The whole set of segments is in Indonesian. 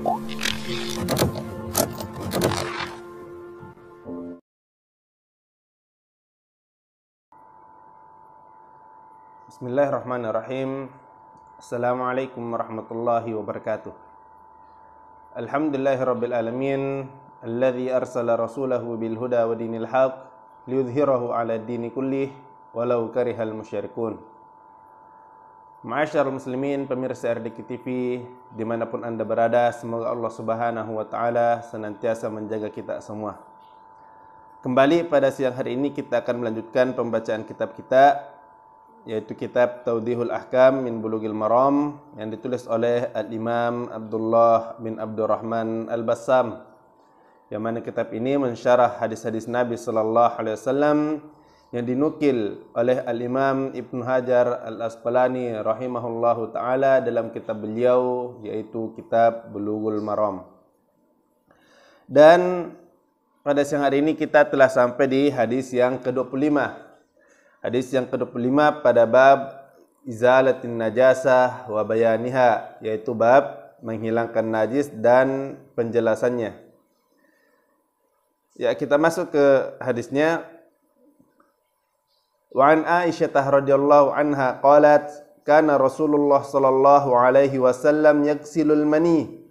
Bismillahirrahmanirrahim. Assalamualaikum warahmatullahi wabarakatuh. Alhamdulillahirabbil alamin, alladzi arsala rasulahu bil huda wa dinil haq liyudhhirahu 'ala ad-dini kullih walau karihal musyrikun. Ma'asyiral muslimin, pemirsa RDQ TV dimanapun Anda berada, semoga Allah Subhanahu wa taala senantiasa menjaga kita semua. Kembali pada siang hari ini kita akan melanjutkan pembacaan kitab kita, yaitu kitab Tawdihul Ahkam min Bulughil Maram yang ditulis oleh Al-Imam Abdullah bin Abdurrahman Al-Bassam, yang mana kitab ini mensyarah hadis-hadis Nabi sallallahu alaihi wasallam yang dinukil oleh Al-Imam Ibnu Hajar Al-Asqalani rahimahullahu taala dalam kitab beliau, yaitu kitab Bulughul Maram. Dan pada siang hari ini kita telah sampai di hadis yang ke-25. Hadis yang ke-25 pada bab izalatin najasah wa bayaniha, yaitu bab menghilangkan najis dan penjelasannya. Ya, kita masuk ke hadisnya. Wa an Aisyah radhiyallahu anha qalat kana Rasulullah sallallahu alaihi wasallam yaksilul mani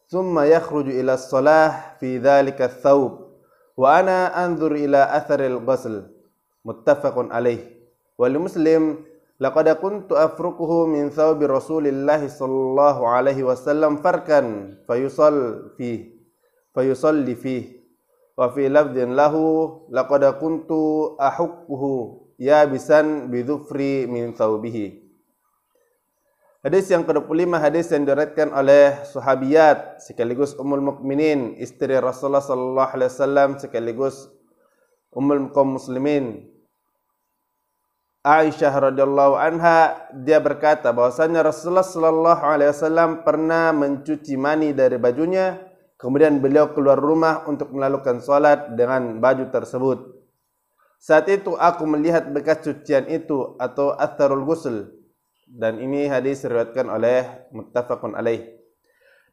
thumma yakhruju ila as-salah fi dhalika ath-thawb wa ana anzur ila atharil ghusl. Muttafaqun alaih. Wa li Muslim laqad kuntu afruquhu min thawbi Rasulillah sallallahu alaihi wasallam farkan fayusalli fihi wa fi lafdhin lahu laqad kuntu ahukkuhu yabisan bidhufri min thawbihi. Hadis yang ke-25, hadis yang diriwayatkan oleh sahabiyat sekaligus ummul mukminin, istri Rasulullah sallallahu alaihi wasallam sekaligus ummul kaum muslimin, Aisyah radhiyallahu anha. Dia berkata bahwasanya Rasulullah sallallahu alaihi wasallam pernah mencuci mani dari bajunya, kemudian beliau keluar rumah untuk melakukan salat dengan baju tersebut. Saat itu aku melihat bekas cucian itu atau atharul ghusl, dan ini hadis diriwayatkan oleh muttafaqun alaih.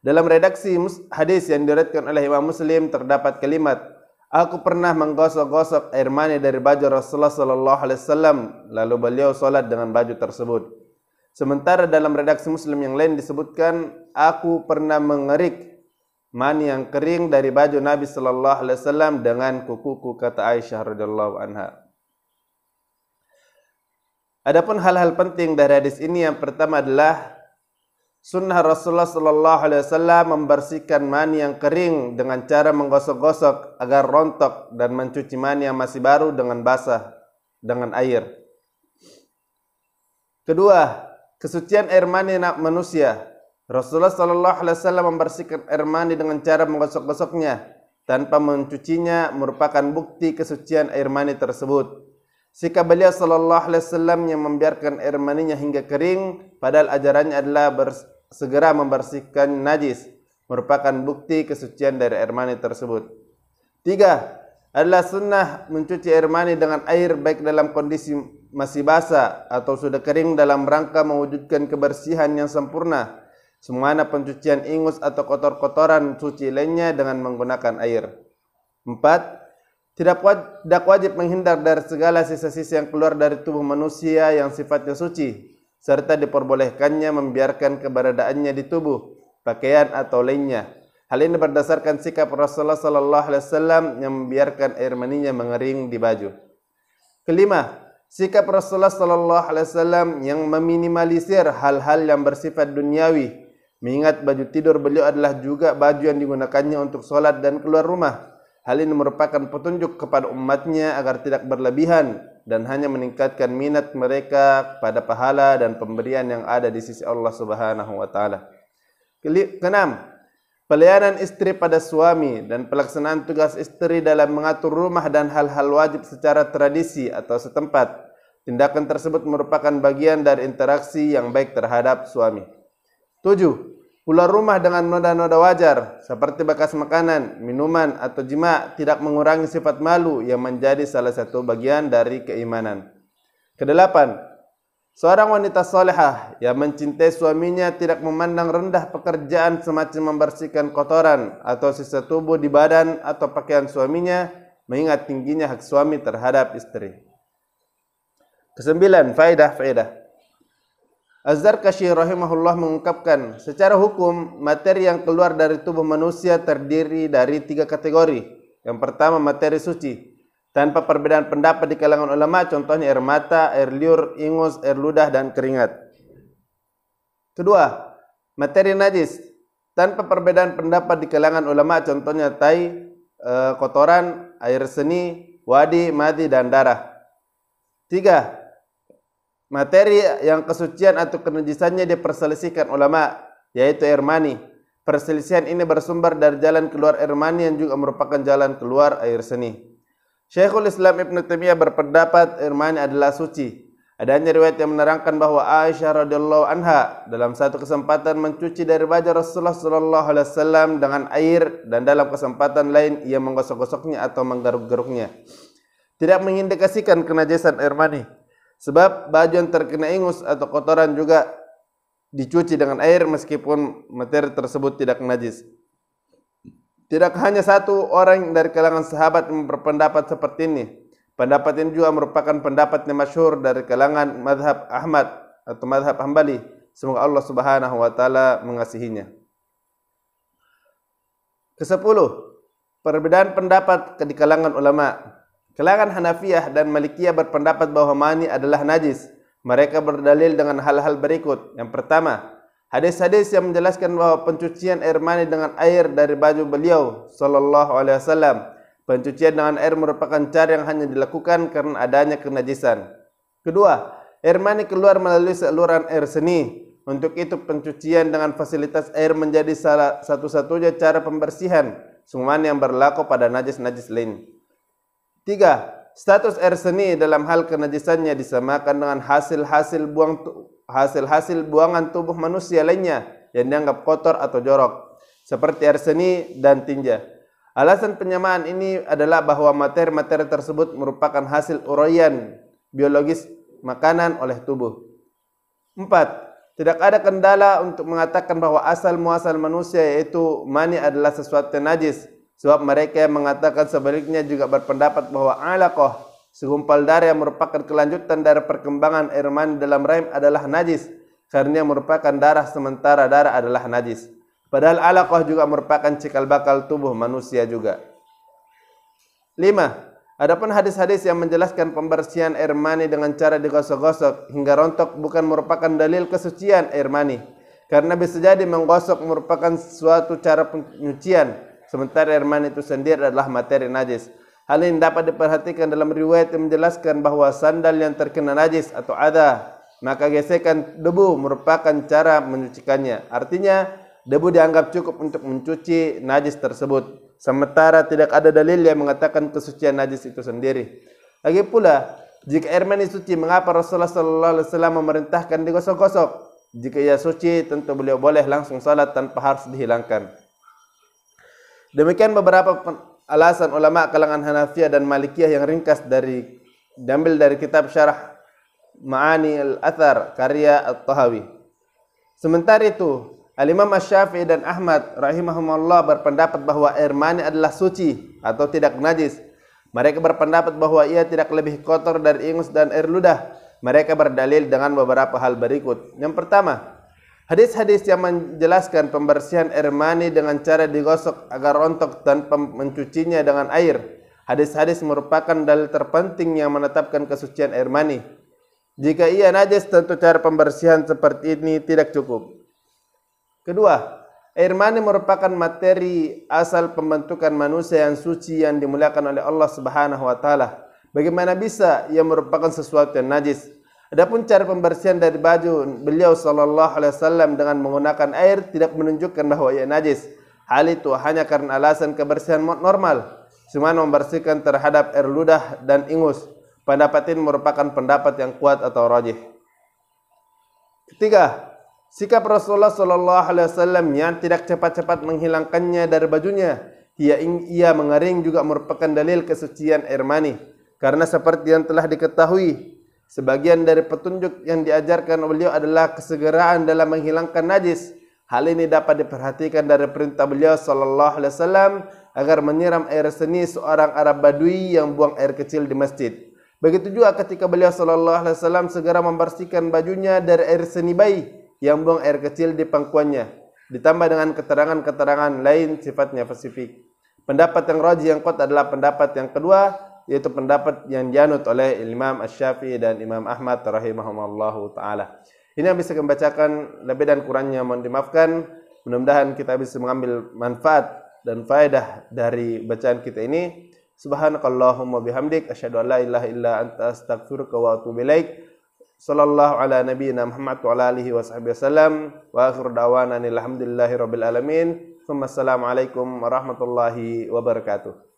Dalam redaksi hadis yang diriwayatkan oleh Imam Muslim terdapat kalimat aku pernah menggosok-gosok air mani dari baju Rasulullah sallallahu alaihi wasallam, lalu beliau salat dengan baju tersebut. Sementara dalam redaksi Muslim yang lain disebutkan aku pernah mengerik mani yang kering dari baju Nabi sallallahu alaihi wasallam dengan kukuku, kata Aisyah radhiyallahu anha. Adapun hal-hal penting dari hadis ini, yang pertama adalah sunnah Rasulullah sallallahu alaihi wasallam membersihkan mani yang kering dengan cara menggosok-gosok agar rontok dan mencuci mani yang masih baru dengan basah dengan air. Kedua, kesucian air mani manusia. Rasulullah sallallahu alaihi wasallam membersihkan air mani dengan cara menggosok-gosoknya tanpa mencucinya merupakan bukti kesucian air mani tersebut. Sikap beliau sallallahu alaihi wasallam yang membiarkan air maninya hingga kering padahal ajarannya adalah segera membersihkan najis merupakan bukti kesucian dari air mani tersebut. Tiga, adalah sunnah mencuci air mani dengan air baik dalam kondisi masih basah atau sudah kering dalam rangka mewujudkan kebersihan yang sempurna. Semana pencucian ingus atau kotor-kotoran suci lainnya dengan menggunakan air. 4. Tidak wajib menghindar dari segala sisa-sisa yang keluar dari tubuh manusia yang sifatnya suci, serta diperbolehkannya membiarkan keberadaannya di tubuh, pakaian atau lainnya. Hal ini berdasarkan sikap Rasulullah sallallahu alaihi wasallam yang membiarkan air maninya mengering di baju. Kelima, sikap Rasulullah sallallahu alaihi wasallam yang meminimalisir hal-hal yang bersifat duniawi. Mengingat baju tidur beliau adalah juga baju yang digunakannya untuk sholat dan keluar rumah. Hal ini merupakan petunjuk kepada umatnya agar tidak berlebihan dan hanya meningkatkan minat mereka pada pahala dan pemberian yang ada di sisi Allah Subhanahu wa taala. Keenam, pelayanan istri pada suami dan pelaksanaan tugas istri dalam mengatur rumah dan hal-hal wajib secara tradisi atau setempat. Tindakan tersebut merupakan bagian dari interaksi yang baik terhadap suami. 7. Keluar rumah dengan noda-noda wajar seperti bekas makanan, minuman, atau jima tidak mengurangi sifat malu yang menjadi salah satu bagian dari keimanan. Kedelapan, Seorang wanita salihah yang mencintai suaminya tidak memandang rendah pekerjaan semacam membersihkan kotoran atau sisa tubuh di badan atau pakaian suaminya, mengingat tingginya hak suami terhadap istri. Kesembilan, faedah. Az-Zarkashi rahimahullah mengungkapkan, secara hukum, materi yang keluar dari tubuh manusia terdiri dari 3 kategori. Yang pertama, materi suci, tanpa perbedaan pendapat di kalangan ulama, contohnya air mata, air liur, ingus, air ludah, dan keringat. Kedua, materi najis, tanpa perbedaan pendapat di kalangan ulama, contohnya tai, kotoran, air seni, wadi, madi, dan darah. Tiga, materi yang kesucian atau kenajisannya diperselisihkan ulama, yaitu air mani. Perselisihan ini bersumber dari jalan keluar air mani yang juga merupakan jalan keluar air seni. Syekhul Islam Ibn Taimiyah berpendapat air mani adalah suci. Adanya riwayat yang menerangkan bahwa Aisyah radhiyallahu anha dalam satu kesempatan mencuci dari baju Rasulullah sallallahu alaihi wasallam dengan air, dan dalam kesempatan lain ia menggosok-gosoknya atau menggaruk-garuknya. Tidak mengindikasikan kenajisan air mani, sebab baju yang terkena ingus atau kotoran juga dicuci dengan air meskipun materi tersebut tidak najis. Tidak hanya satu orang dari kalangan sahabat yang berpendapat seperti ini. Pendapat ini juga merupakan pendapat yang masyhur dari kalangan mazhab Ahmad atau mazhab Hambali. Semoga Allah Subhanahu wa taala mengasihinya. Kesepuluh, perbedaan pendapat di kalangan ulama. Kalangan Hanafiyah dan Malikiyah berpendapat bahwa mani adalah najis. Mereka berdalil dengan hal-hal berikut. Yang pertama, hadis-hadis yang menjelaskan bahwa pencucian air mani dengan air dari baju beliau sallallahu alaihi wasallam. Pencucian dengan air merupakan cara yang hanya dilakukan karena adanya kenajisan. Kedua, air mani keluar melalui saluran air seni. Untuk itu pencucian dengan fasilitas air menjadi salah satu-satunya cara pembersihan semua yang berlaku pada najis-najis lain. Tiga, status air seni dalam hal kenajisannya disamakan dengan hasil-hasil buangan tubuh manusia lainnya yang dianggap kotor atau jorok, seperti air seni dan tinja. Alasan penyamaan ini adalah bahwa materi-materi tersebut merupakan hasil uraian biologis makanan oleh tubuh. 4. Tidak ada kendala untuk mengatakan bahwa asal muasal manusia yaitu mani adalah sesuatu yang najis, sebab mereka yang mengatakan sebaliknya juga berpendapat bahwa alaqah, segumpal darah yang merupakan kelanjutan dari perkembangan air mani dalam rahim adalah najis, karena merupakan darah sementara darah adalah najis. Padahal alaqah juga merupakan cikal bakal tubuh manusia juga. 5. Adapun hadis-hadis yang menjelaskan pembersihan air mani dengan cara digosok-gosok hingga rontok bukan merupakan dalil kesucian air mani, karena bisa jadi menggosok merupakan suatu cara penyucian, sementara air mani itu sendiri adalah materi najis. Hal ini dapat diperhatikan dalam riwayat yang menjelaskan bahwa sandal yang terkena najis atau adha, maka gesekan debu merupakan cara menyucikannya. Artinya, debu dianggap cukup untuk mencuci najis tersebut. Sementara tidak ada dalil yang mengatakan kesucian najis itu sendiri. Lagi pula, jika air mani suci, mengapa Rasulullah SAW memerintahkan digosok-gosok? Jika ia suci, tentu beliau boleh langsung salat tanpa harus dihilangkan. Demikian beberapa alasan ulama kalangan Hanafiyah dan Malikiyah yang ringkas diambil dari kitab Syarah Ma'ani al-Athar karya At-Tahawi. Sementara itu, Al-Imam Asy-Syafi'i dan Ahmad rahimahumullah berpendapat bahwa air mani adalah suci atau tidak najis. Mereka berpendapat bahwa ia tidak lebih kotor dari ingus dan air ludah. Mereka berdalil dengan beberapa hal berikut. Yang pertama, hadis-hadis yang menjelaskan pembersihan air mani dengan cara digosok agar rontok tanpa mencucinya dengan air. Hadis-hadis merupakan dalil terpenting yang menetapkan kesucian air mani. Jika ia najis, tentu cara pembersihan seperti ini tidak cukup. Kedua, air mani merupakan materi asal pembentukan manusia yang suci yang dimuliakan oleh Allah Subhanahu wa taala. Bagaimana bisa ia merupakan sesuatu yang najis? Adapun cara pembersihan dari baju beliau sallallahu alaihi wasallam dengan menggunakan air tidak menunjukkan bahwa ia najis. Hal itu hanya karena alasan kebersihan normal, cuma membersihkan terhadap air ludah dan ingus. Pendapat ini merupakan pendapat yang kuat atau rajih. Ketiga, sikap Rasulullah sallallahu alaihi wasallam yang tidak cepat-cepat menghilangkannya dari bajunya, ia mengering juga merupakan dalil kesucian air mani. Karena seperti yang telah diketahui Sebagian dari petunjuk yang diajarkan beliau adalah kesegeraan dalam menghilangkan najis. Hal ini dapat diperhatikan dari perintah beliau sallallahu alaihi wasallam agar menyiram air seni seorang Arab Badui yang buang air kecil di masjid. Begitu juga ketika beliau sallallahu alaihi wasallam segera membersihkan bajunya dari air seni bayi yang buang air kecil di pangkuannya, ditambah dengan keterangan-keterangan lain sifatnya spesifik. Pendapat yang rajih yang kuat adalah pendapat yang kedua, yaitu pendapat yang dianut oleh Imam Asy-Syafi'i dan Imam Ahmad rahimahumullahu taala. Ini yang bisa kami bacakan, lebih dan kurangnya mohon dimaafkan. Mudah-mudahan kita bisa mengambil manfaat dan faedah dari bacaan kita ini. Subhanakallahumma bihamdik asyhadu an la ilaha illa anta astaghfiruka wa atubu ilaik. Sallallahu ala nabiyyina Muhammad wa ala alihi washabihi wasallam. Wa akhiru da'wana alhamdulillahi rabbil alamin. Assalamualaikum warahmatullahi wabarakatuh.